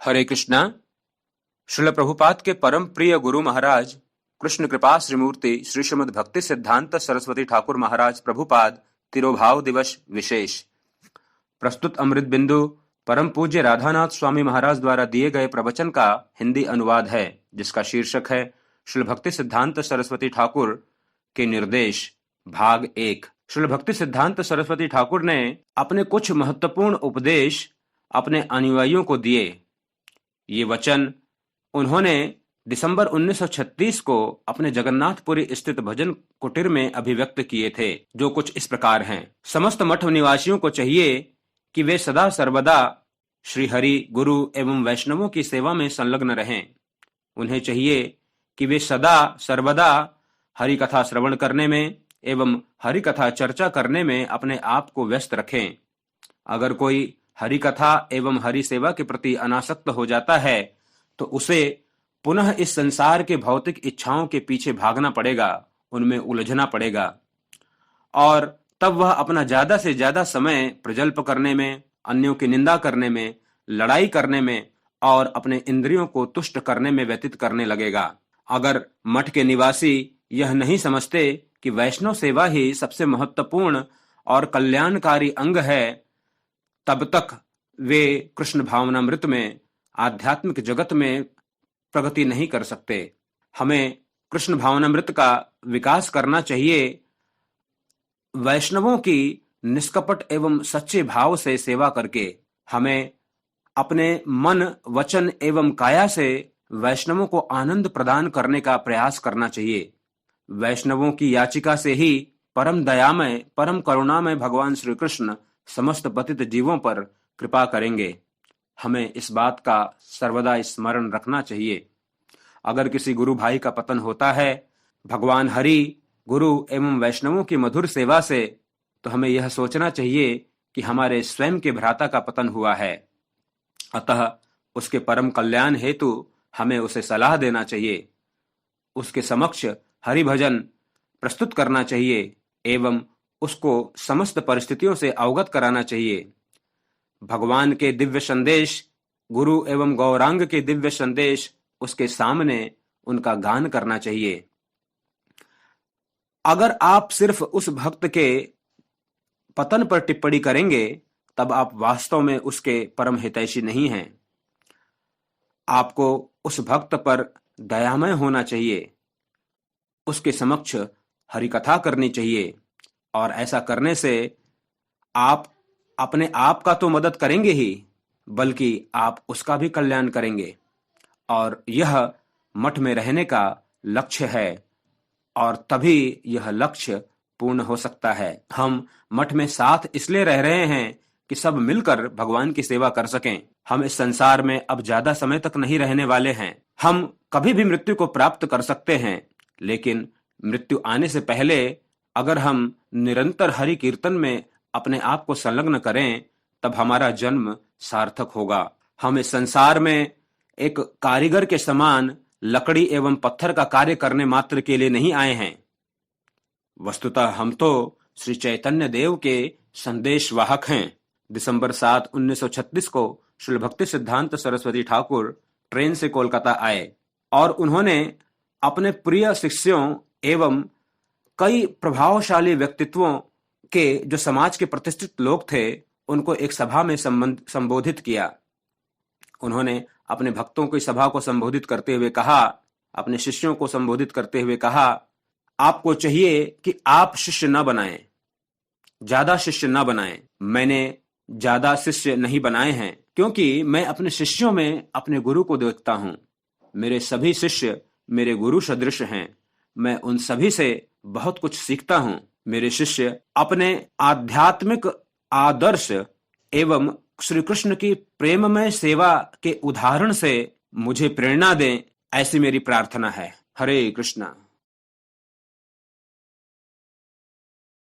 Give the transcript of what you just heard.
हरे कृष्णा। श्रील प्रभुपाद के परम प्रिय गुरु महाराज कृष्ण कृपा श्रीमूर्ति श्री श्रीमद् भक्ति सिद्धांत सरस्वती ठाकुर महाराज प्रभुपाद तिरोभाव दिवस विशेष। प्रस्तुत अमृत बिंदु परम पूज्य राधानाथ स्वामी महाराज द्वारा दिए गए प्रवचन का हिंदी अनुवाद है, जिसका शीर्षक है श्रील भक्ति सिद्धांत सरस्वती ठाकुर के निर्देश, भाग 1। श्रील भक्ति सिद्धांत सरस्वती ठाकुर ने अपने कुछ महत्वपूर्ण उपदेश अपने अनुयायियों को दिए। ये वचन उन्होंने दिसंबर 1936 को अपने जगन्नाथपुरी स्थित भजन कुटीर में अभिव्यक्त किए थे, जो कुछ इस प्रकार हैं। समस्त मठ निवासियों को चाहिए कि वे सदा सर्वदा श्री हरि, गुरु एवं वैष्णवों की सेवा में संलग्न रहें। उन्हें चाहिए कि वे सदा सर्वदा हरि कथा श्रवण करने में एवं हरि कथा चर्चा करने में अपने आप को व्यस्त रखें। अगर कोई हरि कथा एवं हरि सेवा के प्रति अनासक्त हो जाता है तो उसे पुनः इस संसार के भौतिक इच्छाओं के पीछे भागना पड़ेगा, उनमें उलझना पड़ेगा, और तब वह अपना ज्यादा से ज्यादा समय प्रजल्प करने में, अन्यों की निंदा करने में, लड़ाई करने में और अपने इंद्रियों को तुष्ट करने में व्यतीत करने लगेगा। अगर मठ के निवासी यह नहीं समझते कि वैष्णव सेवा ही सबसे महत्वपूर्ण और कल्याणकारी अंग है, तब तक वे कृष्ण भावनामृत में, आध्यात्मिक जगत में प्रगति नहीं कर सकते। हमें कृष्ण भावनामृत का विकास करना चाहिए। वैष्णवों की निष्कपट एवं सच्चे भाव से सेवा करके हमें अपने मन, वचन एवं काया से वैष्णवों को आनंद प्रदान करने का प्रयास करना चाहिए। वैष्णवों की याचिका से ही परम दयामय, परम करुणामय भगवान श्री कृष्ण समस्त पतित जीवों पर कृपा करेंगे। हमें इस बात का सर्वदा स्मरण रखना चाहिए। अगर किसी गुरु भाई का पतन होता है भगवान हरि, गुरु एवं वैष्णवों की मधुर सेवा से, तो हमें यह सोचना चाहिए कि हमारे स्वयं के भ्राता का पतन हुआ है। अतः उसके परम कल्याण हेतु हमें उसे सलाह देना चाहिए, उसके समक्ष हरि भजन प्रस्तुत करना चाहिए एवं उसको समस्त परिस्थितियों से अवगत कराना चाहिए। भगवान के दिव्य संदेश, गुरु एवं गौरांग के दिव्य संदेश उसके सामने उनका गान करना चाहिए। अगर आप सिर्फ उस भक्त के पतन पर टिप्पणी करेंगे, तब आप वास्तव में उसके परम हितैषी नहीं हैं। आपको उस भक्त पर दयामय होना चाहिए, उसके समक्ष हरि कथा करनी चाहिए, और ऐसा करने से आप अपने आप का तो मदद करेंगे ही, बल्कि आप उसका भी कल्याण करेंगे। और यह मठ में रहने का लक्ष्य है, और तभी यह लक्ष्य पूर्ण हो सकता है। हम मठ में साथ इसलिए रह रहे हैं कि सब मिलकर भगवान की सेवा कर सकें। हम इस संसार में अब ज्यादा समय तक नहीं रहने वाले हैं। हम कभी भी मृत्यु को प्राप्त कर सकते हैं, लेकिन मृत्यु आने से पहले अगर हम निरंतर हरि कीर्तन में अपने आप को संलग्न करें, तब हमारा जन्म सार्थक होगा। हम इस संसार में एक कारीगर के समान लकड़ी एवं पत्थर का कार्य करने मात्र के लिए नहीं आए हैं। वस्तुतः हम तो श्री चैतन्य देव के संदेश वाहक हैं। दिसंबर 7, 1936 को श्री भक्ति सिद्धांत सरस्वती ठाकुर ट्रेन से कोलकाता आए और उन्होंने अपने प्रिय शिष्यों एवं कई प्रभावशाली व्यक्तित्वों के, जो समाज के प्रतिष्ठित लोग थे, उनको एक सभा में संबोधित किया। उन्होंने अपने भक्तों की सभा को संबोधित करते हुए कहा, अपने शिष्यों को संबोधित करते हुए कहा, आपको चाहिए कि आप शिष्य न बनाएं, ज्यादा शिष्य न बनाएं। मैंने ज्यादा शिष्य नहीं बनाए हैं, क्योंकि मैं अपने शिष्यों में अपने गुरु को देखता हूं। मेरे सभी शिष्य मेरे गुरु सदृश हैं। मैं उन सभी से बहुत कुछ सीखता हूं। मेरे शिष्य अपने आध्यात्मिक आदर्श एवं श्री कृष्ण की प्रेममय सेवा के उदाहरण से मुझे प्रेरणा दें, ऐसी मेरी प्रार्थना है। हरे कृष्णा।